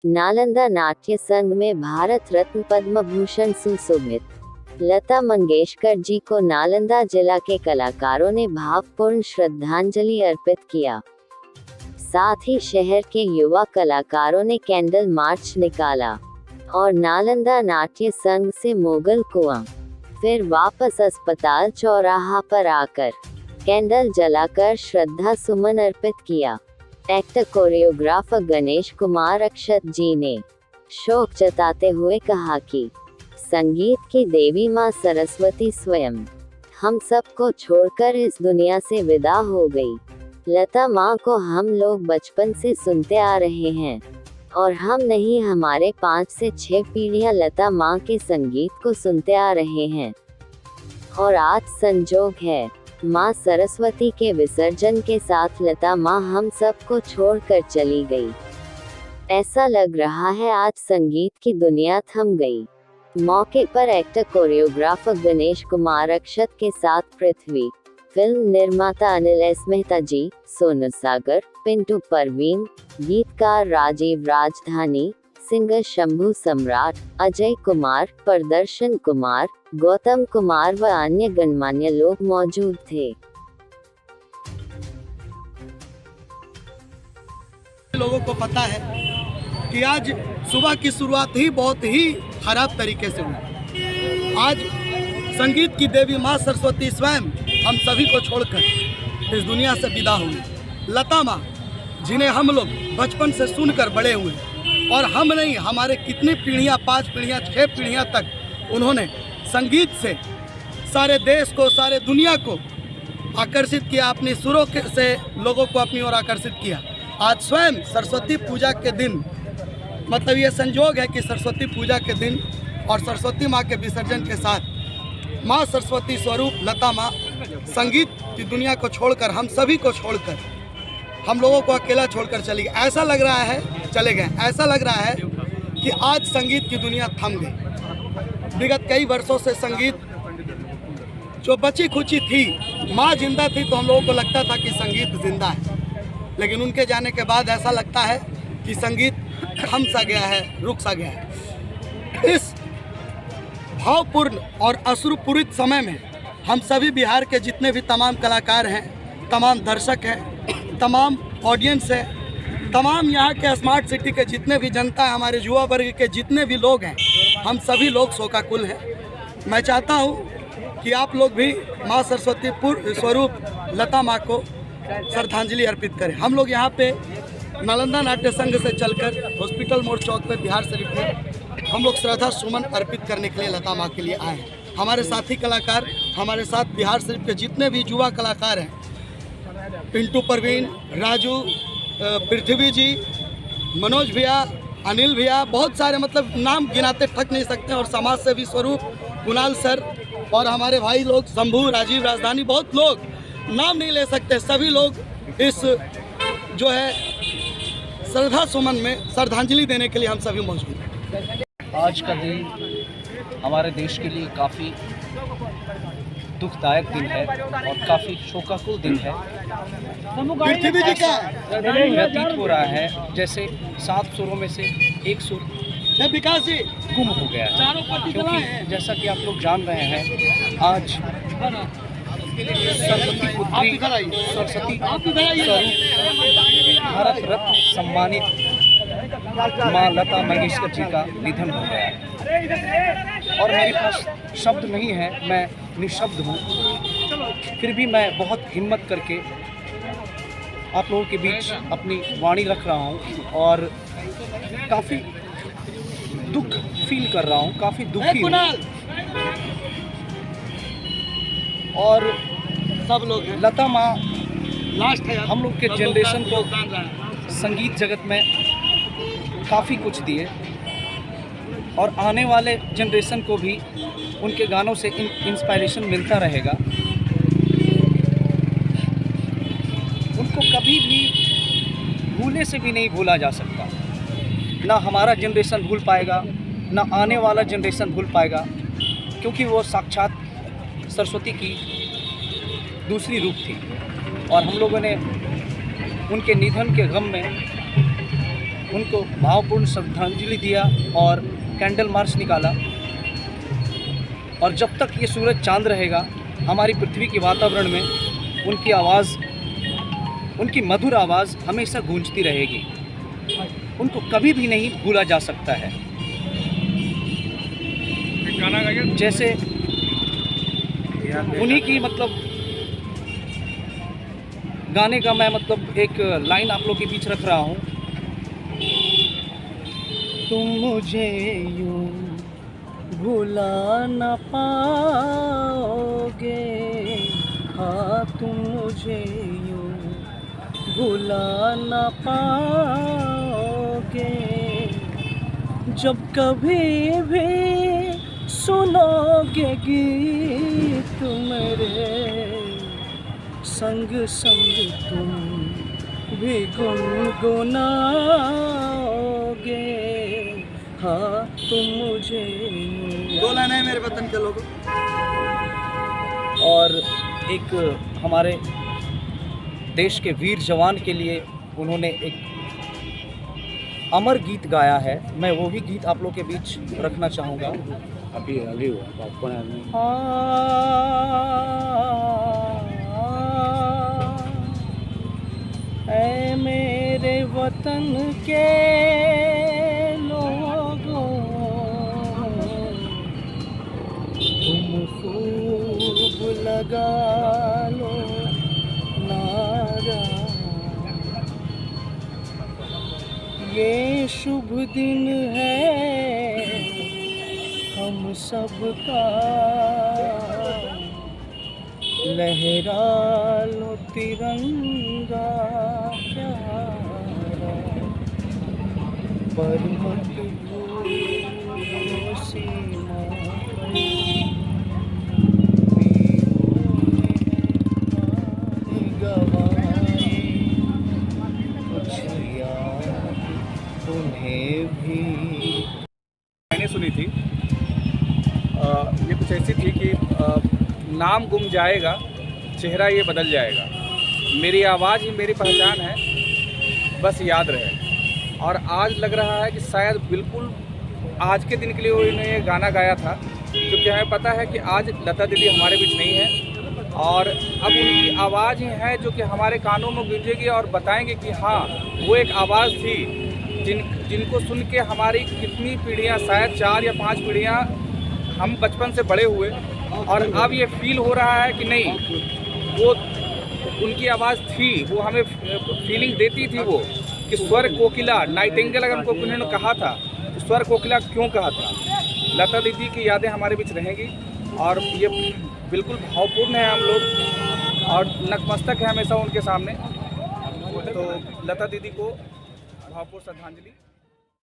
नालंदा नाट्य संघ में भारत रत्न पद्म भूषण सुशोभित लता मंगेशकर जी को नालंदा जिला के कलाकारों ने भावपूर्ण श्रद्धांजलि अर्पित किया। साथ ही शहर के युवा कलाकारों ने कैंडल मार्च निकाला और नालंदा नाट्य संघ से मोगल कुआं, फिर वापस अस्पताल चौराहा पर आकर कैंडल जलाकर श्रद्धा सुमन अर्पित किया। एक्टर कोरियोग्राफर गणेश कुमार अक्षत जी ने शोक जताते हुए कहा कि संगीत की देवी मां सरस्वती स्वयं हम सबको छोड़कर इस दुनिया से विदा हो गई। लता मां को हम लोग बचपन से सुनते आ रहे हैं और हम नहीं, हमारे 5 से 6 पीढ़ियां लता मां के संगीत को सुनते आ रहे हैं और आज संजोग है मां सरस्वती के विसर्जन के साथ लता मां हम सबको छोड़कर चली गई। ऐसा लग रहा है आज संगीत की दुनिया थम गई। मौके पर एक्टर कोरियोग्राफर गणेश कुमार अक्षत के साथ पृथ्वी, फिल्म निर्माता अनिल एस मेहता जी, सोनू सागर, पिंटू परवीन, गीतकार राजीव राजधानी, सिंगर शंभू सम्राट, अजय कुमार, प्रदर्शन कुमार, गौतम कुमार व अन्य गणमान्य लोग मौजूद थे। लोगों को पता है कि आज सुबह की शुरुआत ही बहुत ही खराब तरीके से हुई। आज संगीत की देवी मां सरस्वती स्वयं हम सभी को छोड़कर इस दुनिया से विदा हुई। लता मां जिन्हें हम लोग बचपन से सुनकर बड़े हुए और हम नहीं, हमारे कितनी पीढ़ियां, 5 पीढ़ियां, 6 पीढ़ियां तक उन्होंने संगीत से सारे देश को, सारे दुनिया को आकर्षित किया, अपनी सुरों से लोगों को अपनी ओर आकर्षित किया। आज स्वयं सरस्वती पूजा के दिन, मतलब ये संजोग है कि सरस्वती पूजा के दिन और सरस्वती माँ के विसर्जन के साथ माँ सरस्वती स्वरूप लता माँ संगीत की दुनिया को छोड़कर, हम सभी को छोड़कर, हम लोगों को अकेला छोड़कर चली गई। ऐसा लग रहा है, चले गए, ऐसा लग रहा है कि आज संगीत की दुनिया थम गई। विगत कई वर्षों से संगीत जो बची खुची थी, माँ जिंदा थी तो हम लोगों को लगता था कि संगीत जिंदा है, लेकिन उनके जाने के बाद ऐसा लगता है कि संगीत थम सा गया है, रुक सा गया है। इस भावपूर्ण और अश्रुपूरित समय में हम सभी बिहार के जितने भी तमाम कलाकार हैं, तमाम दर्शक हैं, तमाम ऑडियंस है, तमाम यहाँ के स्मार्ट सिटी के जितने भी जनता है, हमारे युवा वर्ग के जितने भी लोग हैं, हम सभी लोग शोकाकुल हैं। मैं चाहता हूँ कि आप लोग भी माँ सरस्वती स्वरूप लता माँ को श्रद्धांजलि अर्पित करें। हम लोग यहाँ पे नालंदा नाट्य संघ से चलकर हॉस्पिटल मोड़ चौक पर बिहार शरीफ में हम लोग श्रद्धा सुमन अर्पित करने के लिए लता माँ के लिए आए हैं। हमारे साथी कलाकार, हमारे साथ बिहार शरीफ के जितने भी युवा कलाकार हैं, पिंटू परवीन, राजू, पृथ्वी जी, मनोज भैया, अनिल भैया, बहुत सारे, मतलब नाम गिनाते थक नहीं सकते, और समाज सेवी स्वरूप कुणाल सर और हमारे भाई लोग शंभू, राजीव राजधानी, बहुत लोग नाम नहीं ले सकते। सभी लोग इस जो है श्रद्धा सुमन में श्रद्धांजलि देने के लिए हम सभी मौजूद हैं। आज का दिन हमारे देश के लिए काफ़ी दुखदायक दिन है और काफ़ी शोकाकुल दिन है। पृथ्वी जी का व्यतीत हो रहा है जैसे 7 सुरों में से एक सुर गुम हो गया है, क्योंकि जैसा कि आप लोग जान रहे हैं, आज सरस्वती पुत्री, सरस्वती स्वरूप भारत रत्न सम्मानित माँ लता मंगेशकर जी का निधन हो गया है और मेरे पास शब्द नहीं है, मैं निशब्द हूँ। फिर भी मैं बहुत हिम्मत करके आप लोगों के बीच अपनी वाणी रख रहा हूँ और काफ़ी दुख फील कर रहा हूँ, काफ़ी दुखी हूँ। और सब लोग लता माँ लास्ट है, हम लोग के जनरेशन को संगीत जगत में काफ़ी कुछ दिए और आने वाले जनरेशन को भी उनके गानों से इंस्पायरेशन मिलता रहेगा। उनको कभी भी भूलने से भी नहीं भूला जा सकता, ना हमारा जनरेशन भूल पाएगा, ना आने वाला जनरेशन भूल पाएगा, क्योंकि वो साक्षात सरस्वती की दूसरी रूप थी। और हम लोगों ने उनके निधन के गम में उनको भावपूर्ण श्रद्धांजलि दिया और कैंडल मार्च निकाला। और जब तक ये सूरज चांद रहेगा, हमारी पृथ्वी के वातावरण में उनकी आवाज़, उनकी मधुर आवाज़ हमेशा गूंजती रहेगी। उनको कभी भी नहीं भूला जा सकता है। जैसे उन्हीं की गाने का मैं एक लाइन आप लोग के बीच रख रहा हूँ। तुम मुझे यूं भुला न पाओगे, हाँ तुम मुझे यूं भुला न पाओगे, जब कभी भी सुनोगे गीत मेरे, संग संग तुम भी गुनगुनाओगे, हाँ तुम मुझे। दो लाइन है मेरे वतन के लोगों। और एक हमारे देश के वीर जवान के लिए उन्होंने एक अमर गीत गाया है। मैं वो भी गीत आप लोग के बीच रखना चाहूँगा। अभी ऐ मेरे वतन के लोगों, तुम खूब लगा लो नारा, ये शुभ दिन है हम सबका, लहरा लो तिरंगा प्यारा, पर मत भूलो सीमा गवाए, कुछ याद उन्हें भी। मैंने सुनी थी, ये कुछ ऐसी थी कि नाम गुम जाएगा, चेहरा ये बदल जाएगा, मेरी आवाज़ ही मेरी पहचान है, बस याद रहे। और आज लग रहा है कि शायद बिल्कुल आज के दिन के लिए उन्होंने ये गाना गाया था, क्योंकि हमें पता है कि आज लता दीदी हमारे बीच नहीं है, और अब उनकी आवाज़ ही है जो कि हमारे कानों में गूंजेगी और बताएंगे कि हाँ वो एक आवाज़ थी जिनको सुन के हमारी कितनी पीढ़ियाँ, शायद 4 या 5 पीढ़ियाँ हम बचपन से बड़े हुए, और अब ये फील हो रहा है कि नहीं, वो उनकी आवाज़ थी, वो हमें फीलिंग देती थी वो कि स्वर कोकिला, नाइटिंगेल अगर उनको उन्होंने कहा था तो स्वर कोकिला क्यों कहा था। लता दीदी की यादें हमारे बीच रहेंगी और ये बिल्कुल भावपूर्ण है हम लोग, और नतमस्तक है हमेशा उनके सामने। तो लता दीदी को भावपूर्ण श्रद्धांजलि।